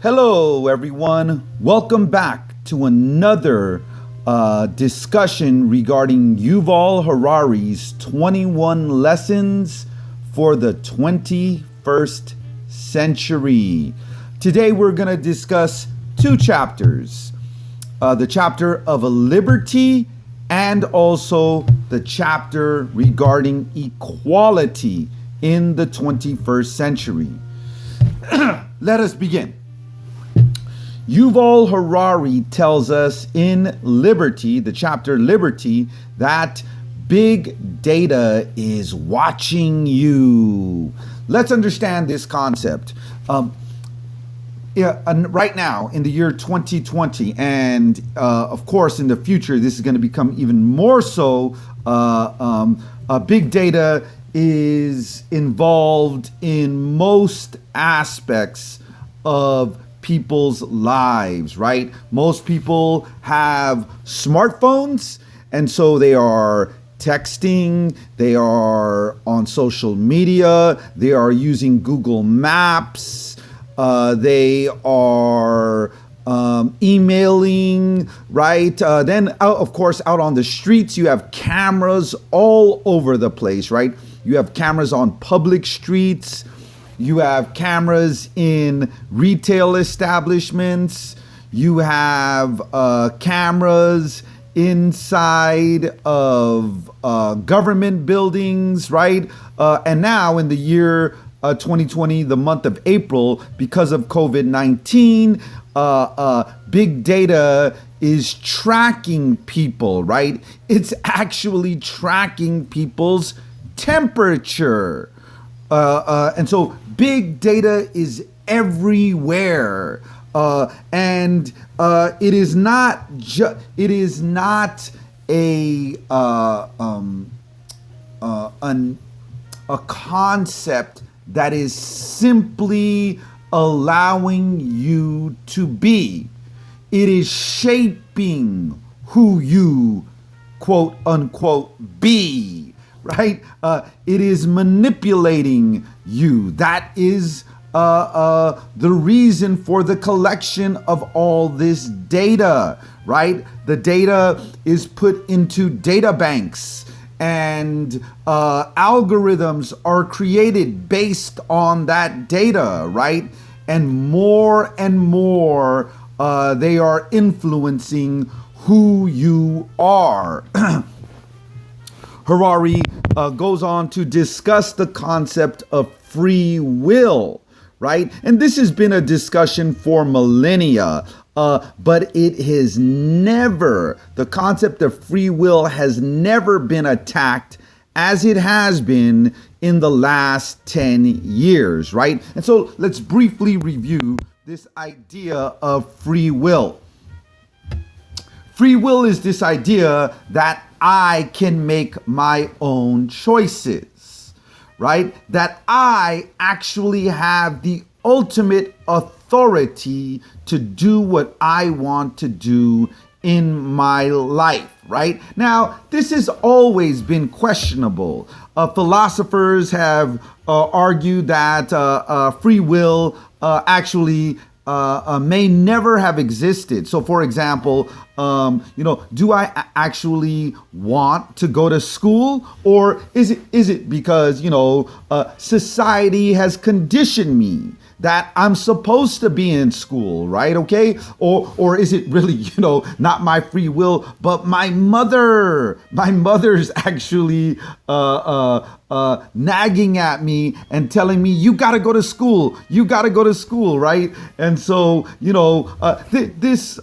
Hello, everyone. Welcome back to another discussion regarding Yuval Harari's 21 Lessons for the 21st Century. Today, we're going to discuss two chapters, the chapter of liberty and also the chapter regarding equality in the 21st century. Let us begin. Yuval Harari tells us in Liberty, the chapter Liberty, that big data is watching you. Let's understand this concept. Right now, in the year 2020, and of course in the future, this is going to become even more so. Big data is involved in most aspects of people's lives, right? Most people have smartphones, and so they are texting, they are on social media, they are using Google Maps, they are emailing, right? Then, of course, out on the streets, you have cameras all over the place, right? You have cameras on public streets. You have cameras in retail establishments. You have cameras inside of government buildings, right? And now in the year 2020, the month of April, because of COVID-19, big data is tracking people, right? It's actually tracking people's temperature. And so big data is everywhere. And it is not a concept that is simply allowing you to be. It is shaping who you, quote unquote, be, right? It is manipulating you. That is the reason for the collection of all this data, right? The data is put into data banks, and algorithms are created based on that data, right? And more they are influencing who you are. Harari goes on to discuss the concept of free will, right? And this has been a discussion for millennia. But it has never, the concept of free will has never been attacked as it has been in the last 10 years, right? And so let's briefly review this idea of free will. Free will is this idea that I can make my own choices, right? That I actually have the ultimate authority to do what I want to do in my life, right? Now, this has always been questionable. Philosophers have argued that free will actually may never have existed. So, for example, do I actually want to go to school, or is it because society has conditioned me that I'm supposed to be in school, right? Okay, or is it really not my free will, but my mother's actually nagging at me and telling me you got to go to school, right? And so this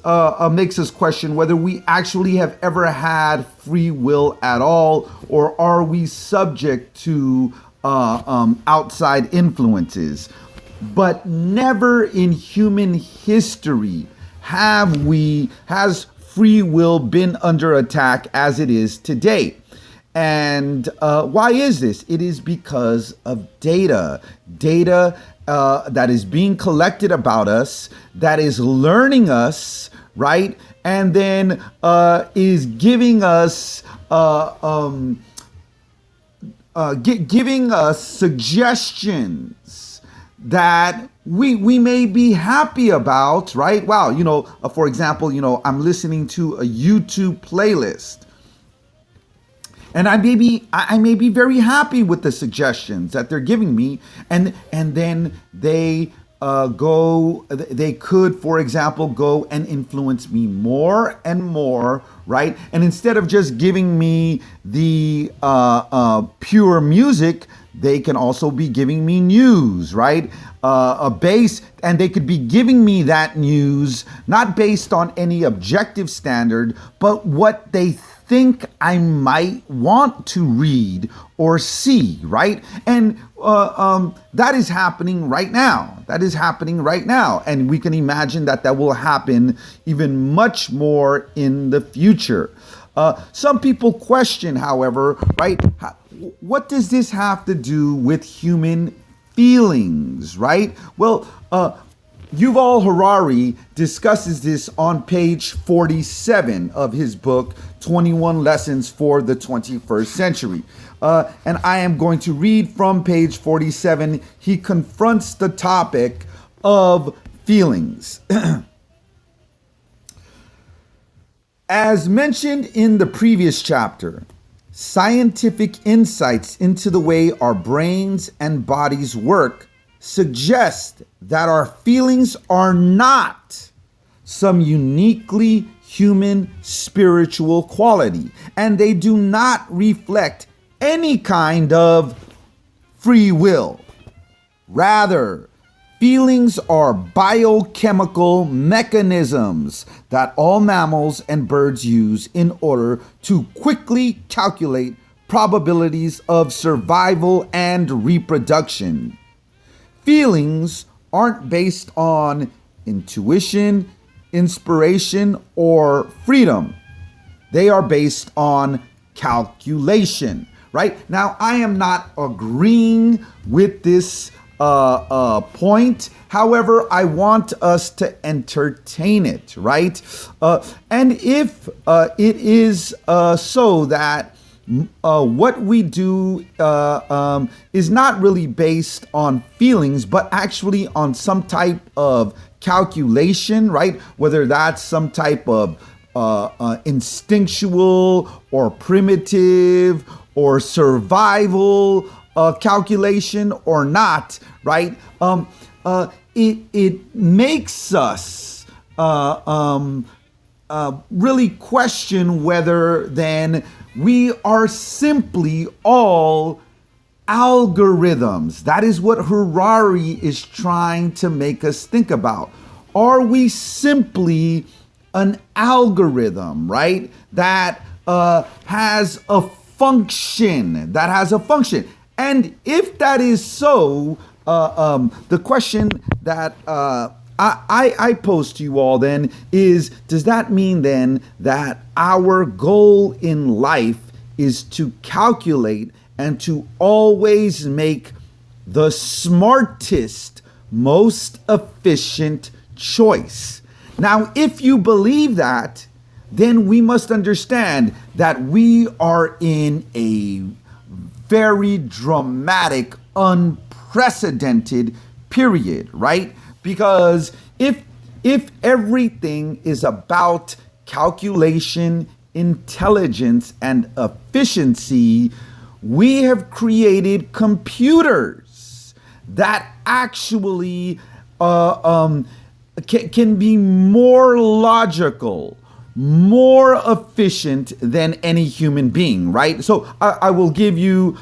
makes us question whether we actually have ever had free will at all, or are we subject to outside influences. But never in human history has free will been under attack as it is today. And why is this? It is because of data that is being collected about us, that is learning us, right? And then is giving us giving us suggestions that we may be happy about, right? Wow, for example, I'm listening to a YouTube playlist, and I may be very happy with the suggestions that they're giving me, and then they could, for example, go and influence me more and more, right? And instead of just giving me the pure music, they can also be giving me news, right? A base, and they could be giving me that news not based on any objective standard, but what they think I might want to read or see, right? And that is happening right now. That is happening right now. And we can imagine that will happen even much more in the future. Some people question, however, right? What does this have to do with human feelings, right? Well, Yuval Harari discusses this on page 47 of his book, 21 Lessons for the 21st Century. And I am going to read from page 47. He confronts the topic of feelings. As mentioned in the previous chapter, scientific insights into the way our brains and bodies work suggest that our feelings are not some uniquely human spiritual quality, and they do not reflect any kind of free will. Rather, feelings are biochemical mechanisms that all mammals and birds use in order to quickly calculate probabilities of survival and reproduction. Feelings aren't based on intuition, inspiration, or freedom. They are based on calculation, right? Now, I am not agreeing with this point. However, I want us to entertain it, right? And if it is so that what we do is not really based on feelings, but actually on some type of calculation, right? Whether that's some type of instinctual or primitive or survival calculation or not, right? It makes us really question whether then we are simply all algorithms. That is what Harari is trying to make us think about. Are we simply an algorithm, right? That has a function, And if that is so, the question that I pose to you all then is, does that mean then that our goal in life is to calculate and to always make the smartest, most efficient choice? Now, if you believe that, then we must understand that we are in a very dramatic, unprecedented period, right? Because if everything is about calculation, intelligence, and efficiency, we have created computers that actually can be more logical, more efficient than any human being, right? So I will give you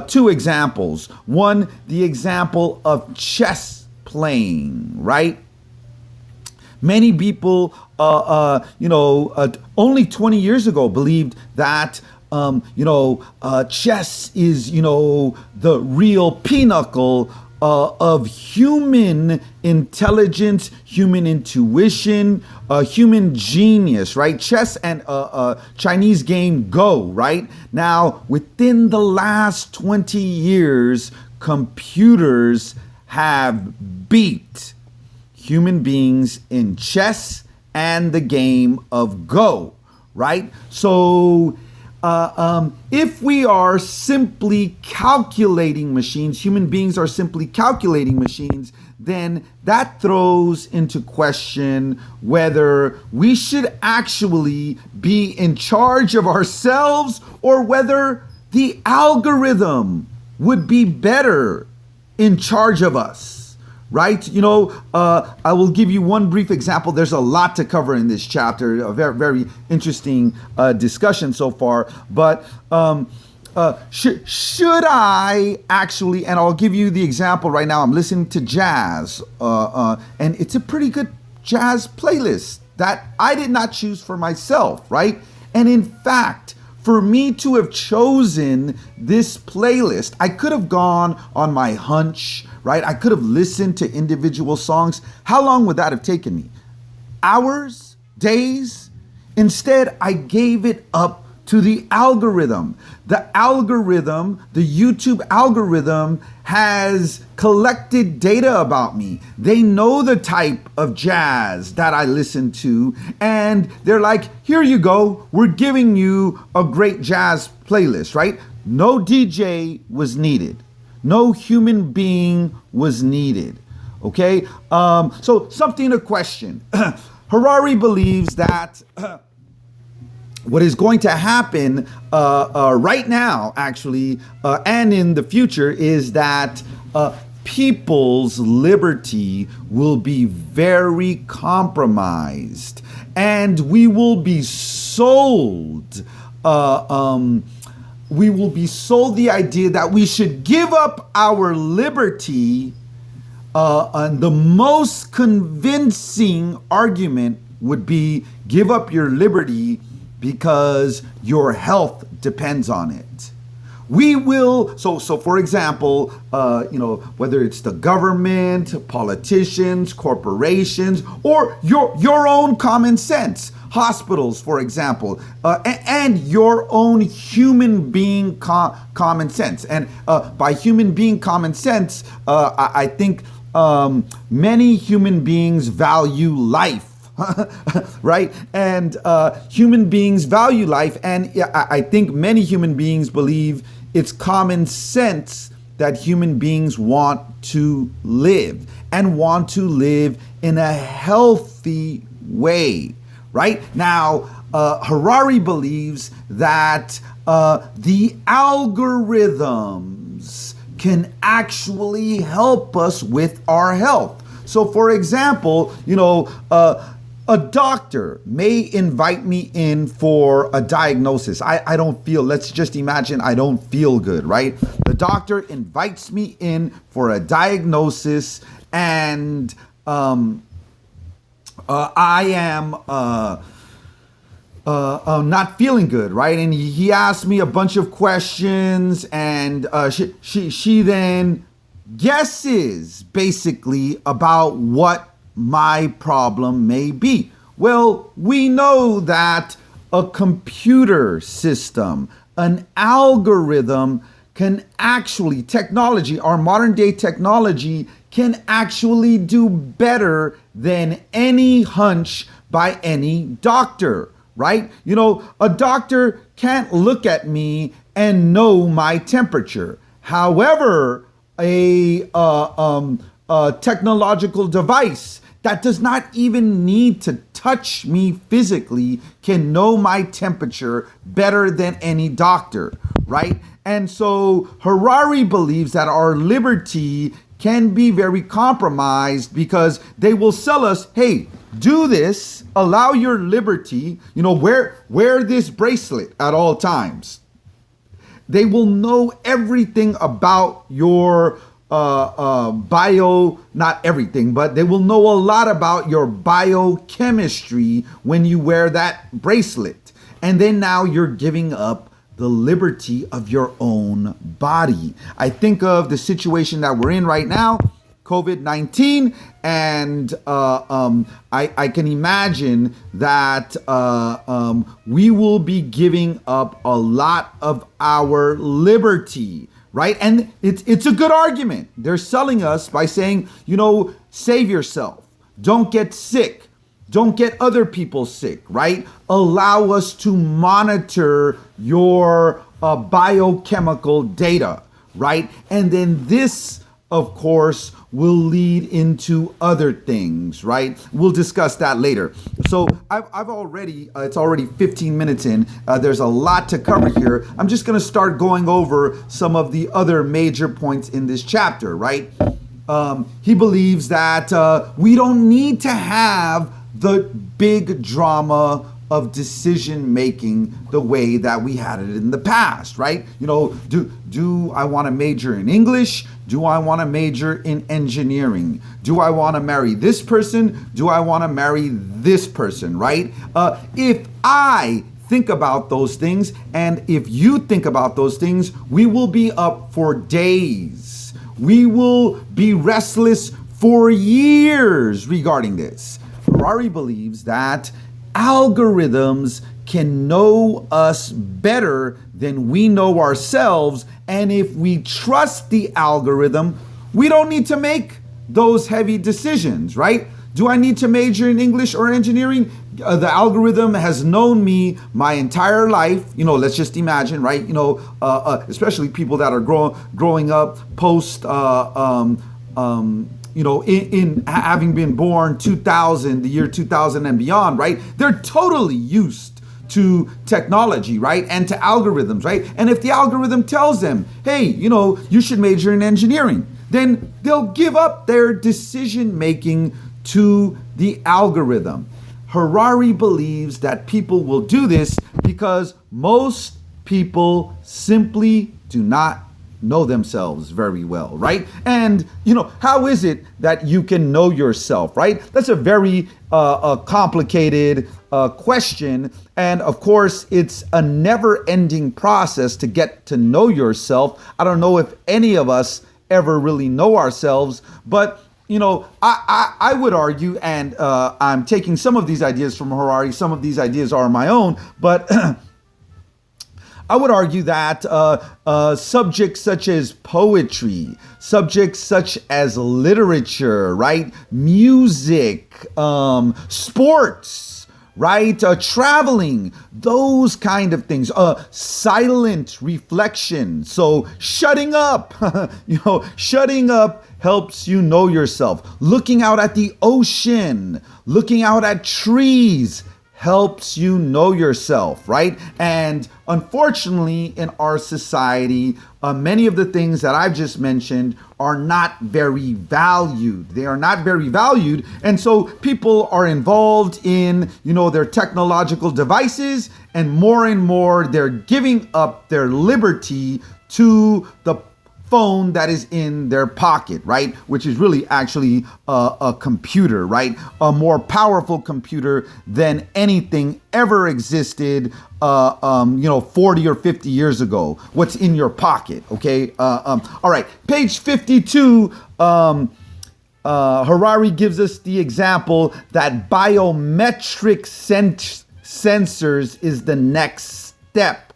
two examples. One, the example of chess playing, right? Many people, only 20 years ago believed that, chess is, the real pinnacle of human intelligence, human intuition, human genius, right? Chess and Chinese game Go, right? Now, within the last 20 years, computers have beat human beings in chess and the game of Go, right? So If we are simply calculating machines, human beings are simply calculating machines, then that throws into question whether we should actually be in charge of ourselves or whether the algorithm would be better in charge of us. Right? I will give you one brief example. There's a lot to cover in this chapter, a very, very interesting discussion so far. But should I actually, and I'll give you the example right now. I'm listening to jazz, and it's a pretty good jazz playlist that I did not choose for myself, right? And in fact, for me to have chosen this playlist, I could have gone on my hunch, right? I could have listened to individual songs. How long would that have taken me? Hours? Days? Instead, I gave it up to the algorithm. The YouTube algorithm has collected data about me. They know the type of jazz that I listen to, and they're like, here you go, we're giving you a great jazz playlist, right? No DJ was needed. No human being was needed, okay? So something to question. Harari believes that what is going to happen right now, actually, and in the future, is that people's liberty will be very compromised, and we will be sold. We will be sold the idea that we should give up our liberty. And the most convincing argument would be give up your liberty because your health depends on it. We will, so for example, whether it's the government, politicians, corporations, or your own common sense, hospitals, for example, and your own human being common sense. And by human being common sense, I think many human beings value life. Right? And human beings value life. And I think many human beings believe it's common sense that human beings want to live and want to live in a healthy way. Right? Now, Harari believes that the algorithms can actually help us with our health. So, for example, a doctor may invite me in for a diagnosis. I don't feel, let's just imagine I don't feel good, right? The doctor invites me in for a diagnosis, and I am not feeling good, right? And he asked me a bunch of questions, and she then guesses basically about what my problem may be. Well, we know that a computer system, an algorithm can actually, technology, our modern day technology can actually do better than any hunch by any doctor, right? A doctor can't look at me and know my temperature. However, a technological device that does not even need to touch me physically can know my temperature better than any doctor, right? And so Harari believes that our liberty can be very compromised because they will sell us, hey, do this, allow your liberty, wear this bracelet at all times. They will know everything about your not everything, but they will know a lot about your biochemistry when you wear that bracelet. And then now you're giving up the liberty of your own body. I think of the situation that we're in right now, COVID-19, and I can imagine that we will be giving up a lot of our liberty. Right? And it's a good argument. They're selling us by saying, save yourself. Don't get sick. Don't get other people sick, right? Allow us to monitor your biochemical data, right? And then this, of course, will lead into other things, right? We'll discuss that later. So I've already, it's already 15 minutes in. There's a lot to cover here. I'm just going to start going over some of the other major points in this chapter, right? He believes that we don't need to have the big drama of decision making the way that we had it in the past, right? You know, do I want to major in English? Do I want to major in engineering? Do I want to marry this person? Do I want to marry this person, right? If I think about those things, and if you think about those things, we will be up for days. We will be restless for years regarding this. Harari believes that algorithms can know us better than we know ourselves, and if we trust the algorithm, we don't need to make those heavy decisions, right? Do I need to major in English or engineering? The algorithm has known me my entire life. You know, let's just imagine, right? You know, especially people that are growing up post, you know, in having been born 2000, the year 2000 and beyond, right? They're totally used to technology, right? And to algorithms, right? And if the algorithm tells them, hey, you know, you should major in engineering, then they'll give up their decision making to the algorithm. Harari believes that people will do this because most people simply do not know themselves very well, right? And, you know, how is it that you can know yourself, right? That's a very complicated question. And of course, it's a never-ending process to get to know yourself. I don't know if any of us ever really know ourselves, but you know, I would argue, and I'm taking some of these ideas from Harari, some of these ideas are my own, but I would argue that subjects such as poetry, subjects such as literature, right, music, sports, right, traveling, those kind of things, silent reflection. So shutting up, you know, shutting up helps you know yourself. Looking out at the ocean, looking out at trees helps you know yourself, right? And unfortunately, in our society, many of the things that I've just mentioned are not very valued. They are not very valued. And so people are involved in, you know, their technological devices, and more they're giving up their liberty to the phone that is in their pocket, right? Which is really actually a computer, right? A more powerful computer than anything ever existed, you know, 40 or 50 years ago. What's in your pocket, okay? All right, page 52, Harari gives us the example that biometric sensors is the next step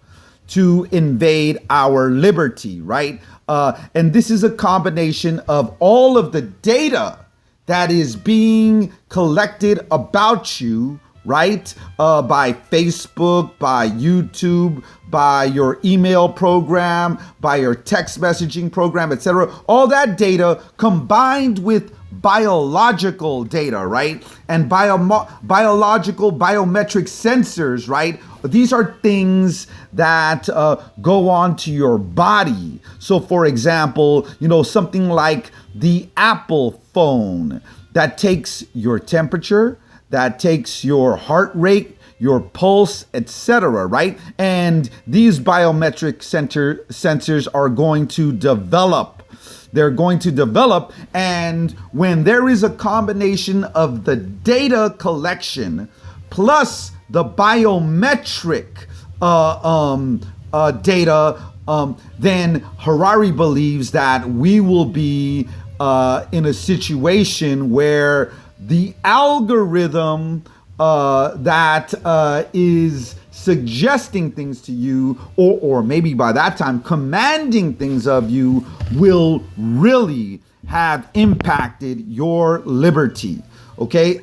to invade our liberty, right? And this is a combination of all of the data that is being collected about you, right? By Facebook, by YouTube, by your email program, by your text messaging program, etc. All that data combined with biological data, right? And biological biometric sensors, right? These are things that go on to your body. So for example, you know, something like the Apple phone that takes your temperature, that takes your heart rate, your pulse, etc., right? And these biometric sensors are going to develop. They're going to develop, and when there is a combination of the data collection plus the biometric data, then Harari believes that we will be in a situation where the algorithm that is suggesting things to you, or maybe by that time commanding things of you, will really have impacted your liberty. Okay.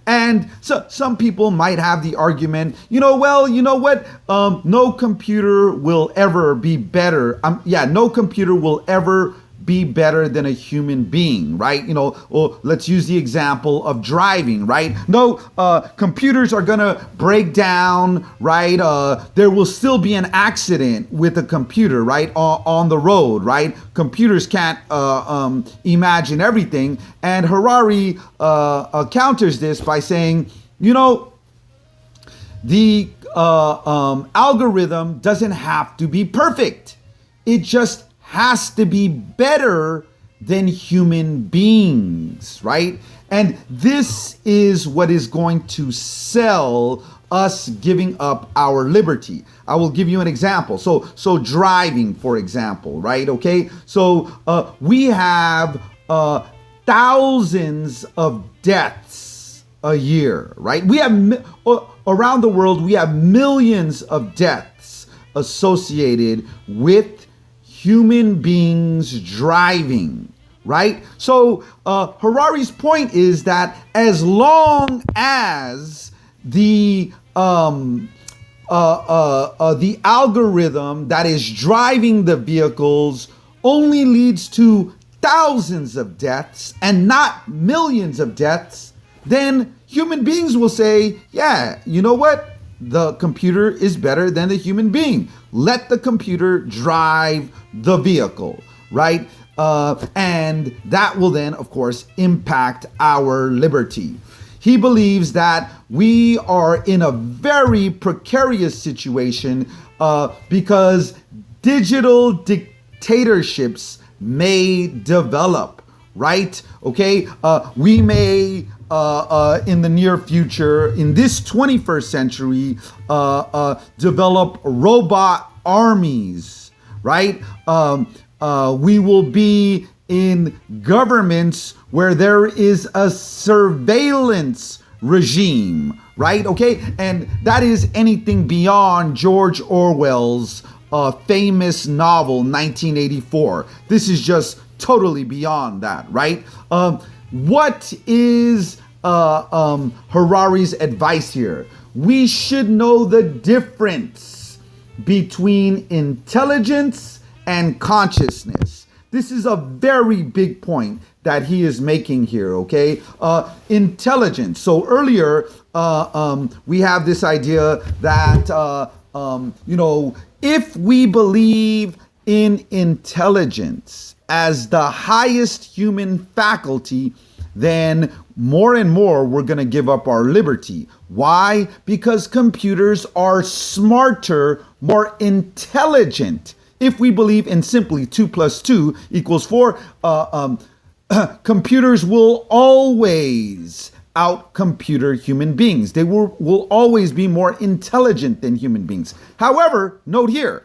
And so some people might have the argument, well, you know what? No computer will ever be better. No computer will ever be better than a human being, right? Or let's use the example of driving, right? No, computers are gonna break down, right? There will still be an accident with a computer, right? On the road, right? Computers can't imagine everything. And Harari counters this by saying, the algorithm doesn't have to be perfect. It just has to be better than human beings, right? And this is what is going to sell us giving up our liberty. I will give you an example. So driving, for example, right? Okay. So we have thousands of deaths a year, right? We have around the world, we have millions of deaths associated with human beings driving, right? So Harari's point is that as long as the algorithm that is driving the vehicles only leads to thousands of deaths and not millions of deaths, then human beings will say, yeah, you know what? The computer is better than the human being. Let the computer drive the vehicle, right? And that will then, of course, impact our liberty. He believes that we are in a very precarious situation because digital dictatorships may develop, right? Okay, we may in the near future, in this 21st century, develop robot armies, right? We will be in governments where there is a surveillance regime, right? Okay, and that is anything beyond George Orwell's famous novel 1984. This is just totally beyond that, right? What is Harari's advice here? We should know the difference between intelligence and consciousness. This is a very big point that he is making here, okay? Intelligence. So earlier, we have this idea that, if we believe in intelligence as the highest human faculty, then more and more we're going to give up our liberty. Why? Because computers are smarter, more intelligent. If we believe in simply 2 + 2 = 4, computers will always out-computer human beings. They will always be more intelligent than human beings. However, note here,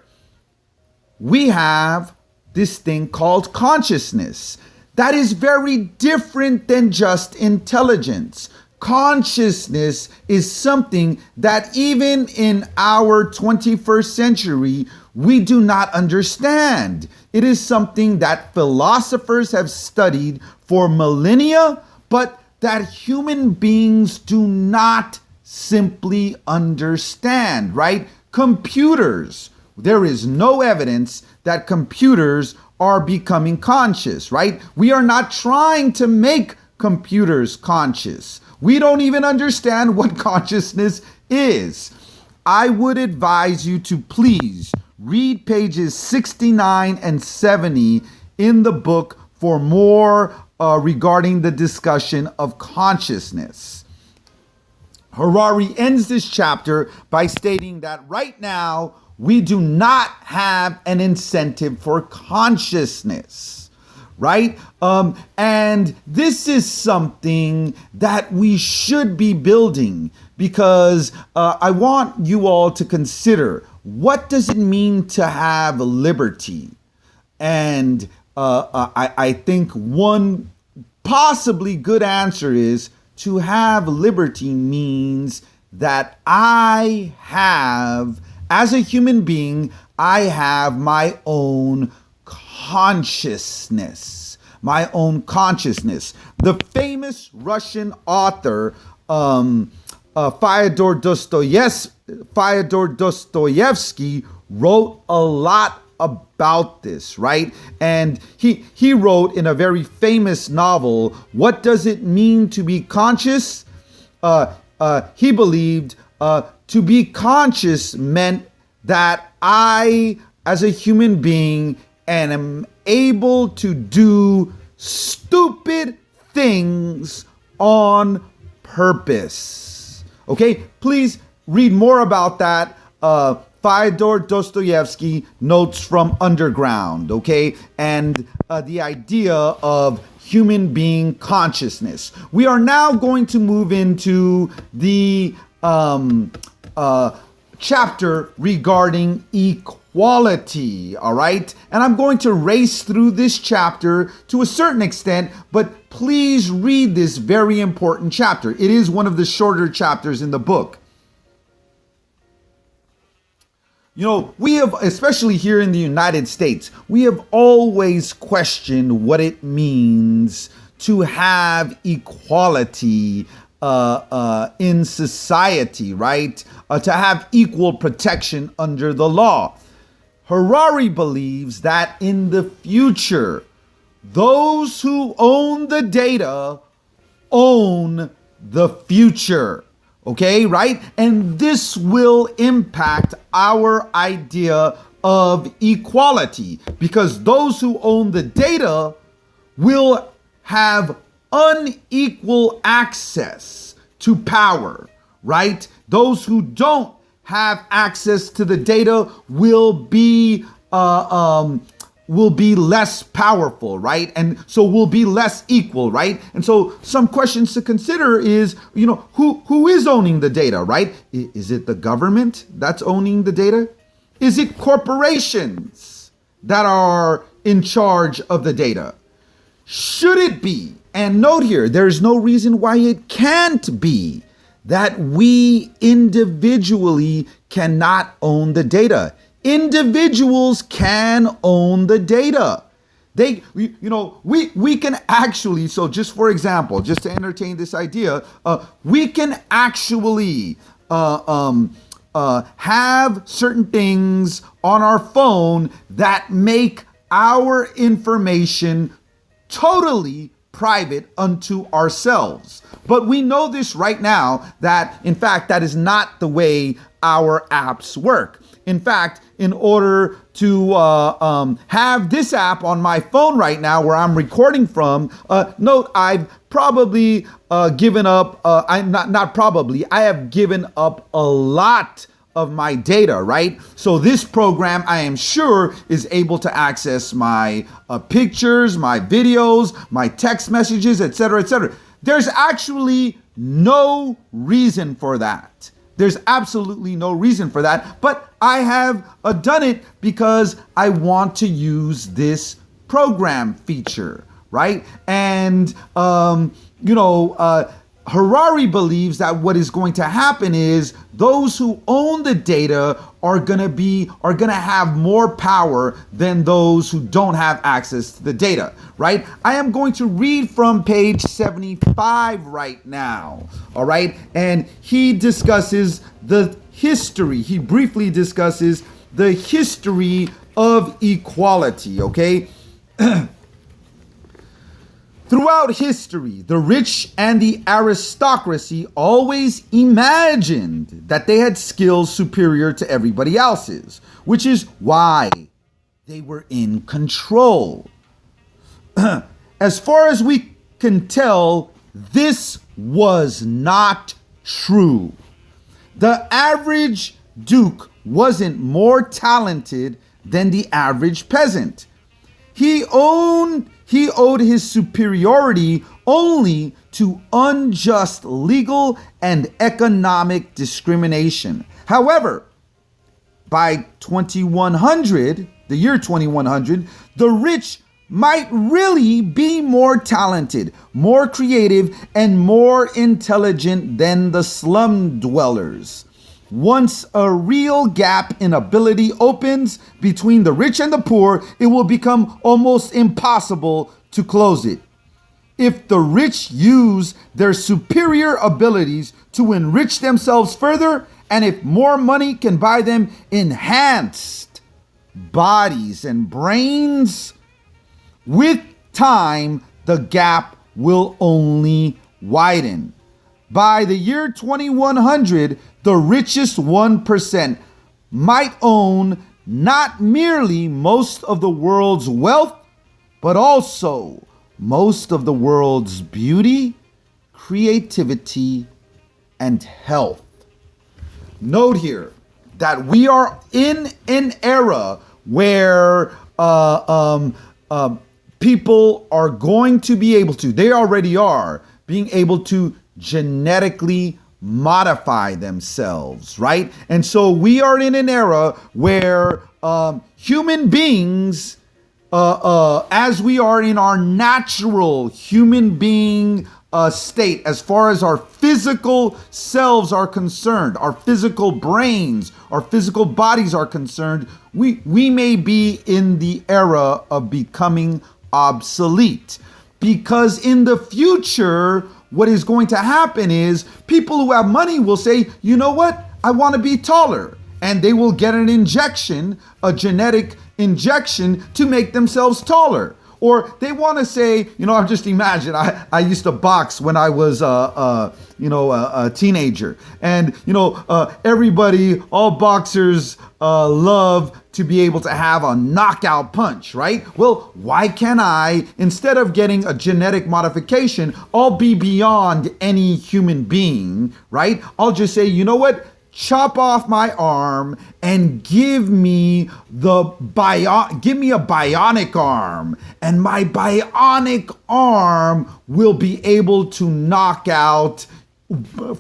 we have this thing called consciousness. That is very different than just intelligence. Consciousness is something that even in our 21st century, we do not understand. It is something that philosophers have studied for millennia, but that human beings do not simply understand, right? Computers. There is no evidence that computers are becoming conscious, right? We are not trying to make computers conscious. We don't even understand what consciousness is. I would advise you to please read pages 69 and 70 in the book for more regarding the discussion of consciousness. Harari ends this chapter by stating that right now, we do not have an incentive for consciousness, right? And this is something that we should be building because I want you all to consider, what does it mean to have liberty? And I think one possibly good answer is to have liberty means that I have, as a human being, I have my own consciousness. my own consciousness. The famous Russian author, Fyodor Dostoevsky wrote a lot about this, right? And he wrote in a very famous novel, What Does It Mean to Be Conscious? He believed to be conscious meant that I, as a human being, am able to do stupid things on purpose. Okay, please read more about that. Fyodor Dostoevsky, Notes from Underground, okay? And the idea of human being consciousness. We are now going to move into the chapter regarding equality, all right? And I'm going to race through this chapter to a certain extent, but please read this very important chapter. It is one of the shorter chapters in the book. You know, we have, especially here in the United States, we have always questioned what it means to have equality in society, right? To have equal protection under the law. Harari believes that in the future, those who own the data own the future. Okay, right? And this will impact our idea of equality because those who own the data will have unequal access to power, right? Those who don't have access to the data will be less powerful, right? And so will be less equal, right? And so some questions to consider is, you know, who is owning the data, right? Is it the government that's owning the data? Is it corporations that are in charge of the data? Should it be, and note here, there's no reason why it can't be, that we individually cannot own the data. Individuals can own the data. We can actually, so just for example, just to entertain this idea, we can actually have certain things on our phone that make our information totally private unto ourselves. But we know this right now that, in fact, that is not the way our apps work. In fact, in order to have this app on my phone right now where I'm recording from, note I've probably given up, I have given up a lot of my data, right? So this program, I am sure, is able to access my pictures, my videos, my text messages, etc., etc. There's actually no reason for that. There's absolutely no reason for that, but I have done it because I want to use this program feature, right? And, Harari believes that what is going to happen is those who own the data are going to have more power than those who don't have access to the data, right? I am going to read from page 75 right now, all right? And he discusses the history. He briefly discusses the history of equality, okay? Throughout history, the rich and the aristocracy always imagined that they had skills superior to everybody else's, which is why they were in control. As far as we can tell, this was not true. The average duke wasn't more talented than the average peasant. He owed his superiority only to unjust legal and economic discrimination. However, by 2100, the year 2100, the rich might really be more talented, more creative, and more intelligent than the slum dwellers. Once a real gap in ability opens between the rich and the poor, it will become almost impossible to close it. If the rich use their superior abilities to enrich themselves further, and if more money can buy them enhanced bodies and brains, with time, the gap will only widen. By the year 2100, the richest 1% might own not merely most of the world's wealth, but also most of the world's beauty, creativity, and health. Note here that we are in an era where people are going to be able to, they already are, being able to genetically modify themselves, right? And so we are in an era where human beings, as we are in our natural human being state, as far as our physical selves are concerned, our physical brains, our physical bodies are concerned, we may be in the era of becoming obsolete. Because in the future, what is going to happen is people who have money will say, you know what? I want to be taller. And they will get an injection, a genetic injection to make themselves taller. Or they want to say, I'm just imagine, I used to box when I was, a teenager. And, everybody, all boxers love to be able to have a knockout punch, right? Well, why can't I, instead of getting a genetic modification, I'll be beyond any human being, right? I'll just say, you know what? Chop off my arm and give me a bionic arm, and my bionic arm will be able to knock out,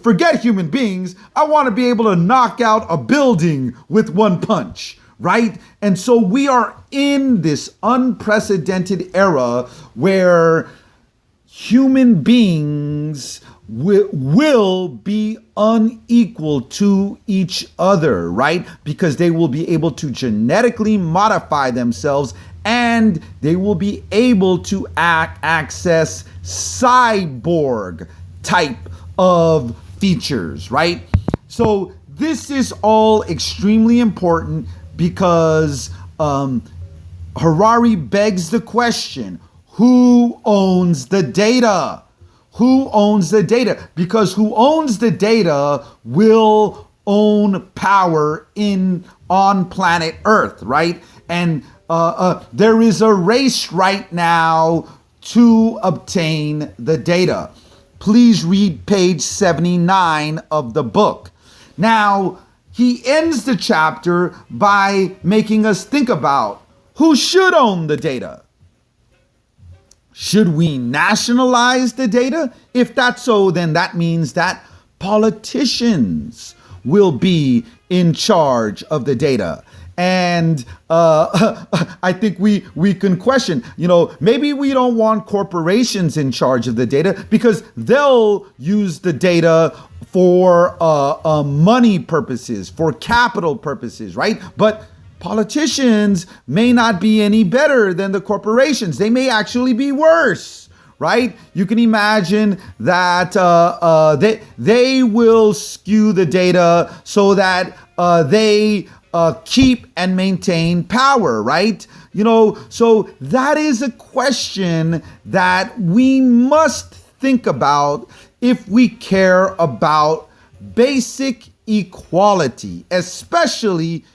forget human beings, I want to be able to knock out a building with one punch, right? And so we are in this unprecedented era where human beings will be unequal to each other, right? Because they will be able to genetically modify themselves, and they will be able to access cyborg type of features, right? So this is all extremely important because Harari begs the question, who owns the data? Who owns the data? Because who owns the data will own power on planet Earth, right? And there is a race right now to obtain the data. Please read page 79 of the book. Now, he ends the chapter by making us think about who should own the data. Should we nationalize the data? If that's so, then that means that politicians will be in charge of the data. And I think we can question, maybe we don't want corporations in charge of the data because they'll use the data for money purposes, for capital purposes, right? But politicians may not be any better than the corporations. They may actually be worse, right? You can imagine that they will skew the data so that they keep and maintain power, right? So that is a question that we must think about if we care about basic equality, especially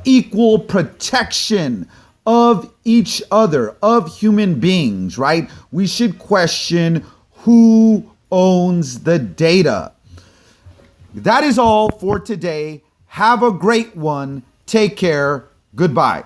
equal protection of each other, of human beings, right? We should question who owns the data. That is all for today. Have a great one. Take care. Goodbye.